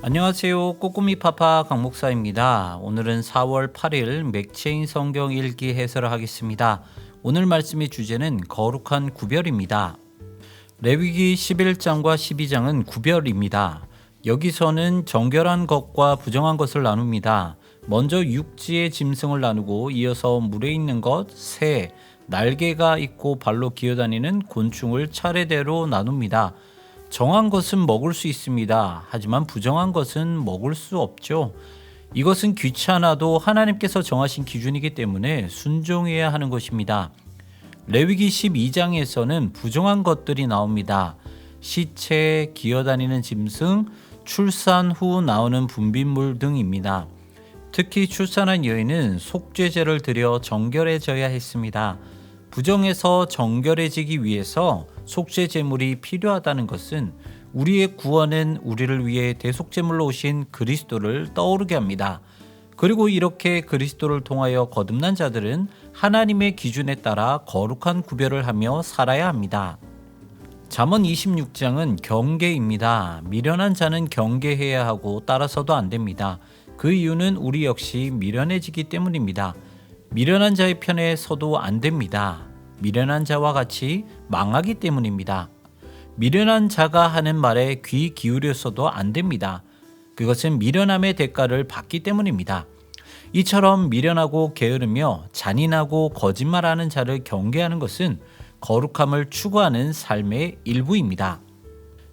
안녕하세요. 꼬꼬미 파파 강 목사입니다. 오늘은 4월 8일 맥체인 성경 일기 해설을 하겠습니다. 오늘 말씀의 주제는 거룩한 구별입니다. 레위기 11장과 12장은 구별입니다. 여기서는 정결한 것과 부정한 것을 나눕니다. 먼저 육지의 짐승을 나누고 이어서 물에 있는 것, 새, 날개가 있고 발로 기어다니는 곤충을 차례대로 나눕니다. 정한 것은 먹을 수 있습니다. 하지만 부정한 것은 먹을 수 없죠. 이것은 귀찮아도 하나님께서 정하신 기준이기 때문에 순종해야 하는 것입니다. 레위기 12장에서는 부정한 것들이 나옵니다. 시체, 기어다니는 짐승, 출산 후 나오는 분비물 등입니다. 특히 출산한 여인은 속죄제를 드려 정결해져야 했습니다. 부정해서 정결해지기 위해서 속죄제물이 필요하다는 것은 우리의 구원은 우리를 위해 대속제물로 오신 그리스도를 떠오르게 합니다. 그리고 이렇게 그리스도를 통하여 거듭난 자들은 하나님의 기준에 따라 거룩한 구별을 하며 살아야 합니다. 잠언 26장은 경계입니다. 미련한 자는 경계해야 하고 따라서도 안 됩니다. 그 이유는 우리 역시 미련해지기 때문입니다. 미련한 자의 편에 서도 안 됩니다. 미련한 자와 같이 망하기 때문입니다. 미련한 자가 하는 말에 귀 기울여서도 안 됩니다. 그것은 미련함의 대가를 받기 때문입니다. 이처럼 미련하고 게으르며 잔인하고 거짓말하는 자를 경계하는 것은 거룩함을 추구하는 삶의 일부입니다.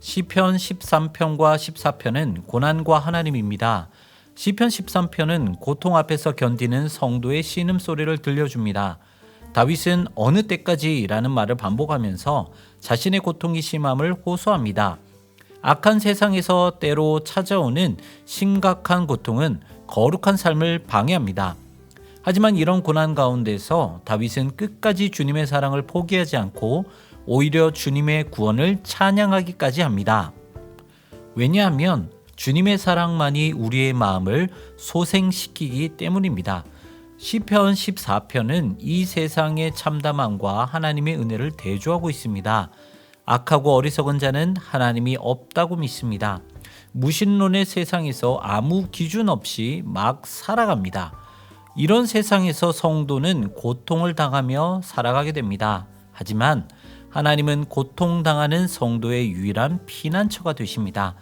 시편 13편과 14편은 고난과 하나님입니다. 시편 13편은 고통 앞에서 견디는 성도의 신음소리를 들려줍니다. 다윗은 어느 때까지 라는 말을 반복하면서 자신의 고통이 심함을 호소합니다. 악한 세상에서 때로 찾아오는 심각한 고통은 거룩한 삶을 방해합니다. 하지만 이런 고난 가운데서 다윗은 끝까지 주님의 사랑을 포기하지 않고 오히려 주님의 구원을 찬양하기까지 합니다. 왜냐하면 주님의 사랑만이 우리의 마음을 소생시키기 때문입니다. 시편 14편은 이 세상의 참담함과 하나님의 은혜를 대조하고 있습니다. 악하고 어리석은 자는 하나님이 없다고 믿습니다. 무신론의 세상에서 아무 기준 없이 막 살아갑니다. 이런 세상에서 성도는 고통을 당하며 살아가게 됩니다. 하지만 하나님은 고통당하는 성도의 유일한 피난처가 되십니다.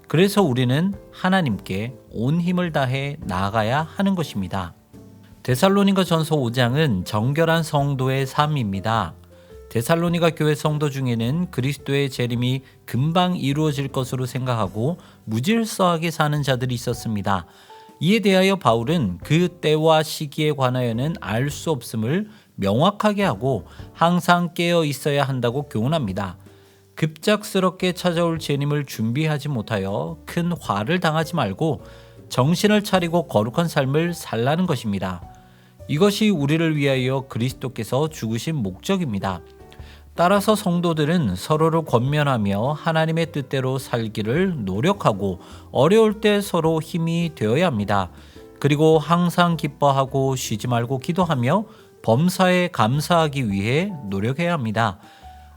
그래서 우리는 하나님께 온 힘을 다해 나아가야 하는 것입니다. 데살로니가 전서 5장은 정결한 성도의 삶입니다. 데살로니가 교회 성도 중에는 그리스도의 재림이 금방 이루어질 것으로 생각하고 무질서하게 사는 자들이 있었습니다. 이에 대하여 바울은 그 때와 시기에 관하여는 알 수 없음을 명확하게 하고 항상 깨어 있어야 한다고 교훈합니다. 급작스럽게 찾아올 재림을 준비하지 못하여 큰 화를 당하지 말고 정신을 차리고 거룩한 삶을 살라는 것입니다. 이것이 우리를 위하여 그리스도께서 죽으신 목적입니다. 따라서 성도들은 서로를 권면하며 하나님의 뜻대로 살기를 노력하고 어려울 때 서로 힘이 되어야 합니다. 그리고 항상 기뻐하고 쉬지 말고 기도하며 범사에 감사하기 위해 노력해야 합니다.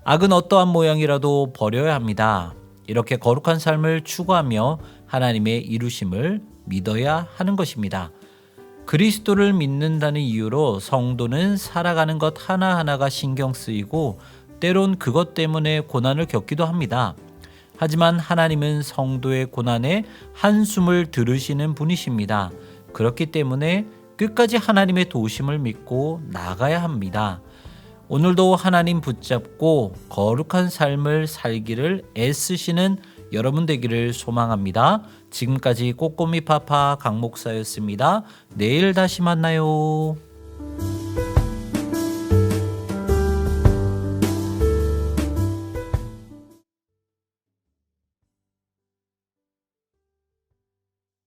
악은 어떠한 모양이라도 버려야 합니다. 이렇게 거룩한 삶을 추구하며 하나님의 이루심을 믿어야 하는 것입니다. 그리스도를 믿는다는 이유로 성도는 살아가는 것 하나하나가 신경 쓰이고 때론 그것 때문에 고난을 겪기도 합니다. 하지만 하나님은 성도의 고난에 한숨을 들으시는 분이십니다. 그렇기 때문에 끝까지 하나님의 도우심을 믿고 나가야 합니다. 오늘도 하나님 붙잡고 거룩한 삶을 살기를 애쓰시는 여러분 되기를 소망합니다. 지금까지 꼬꼬미 파파 강 목사였습니다. 내일 다시 만나요.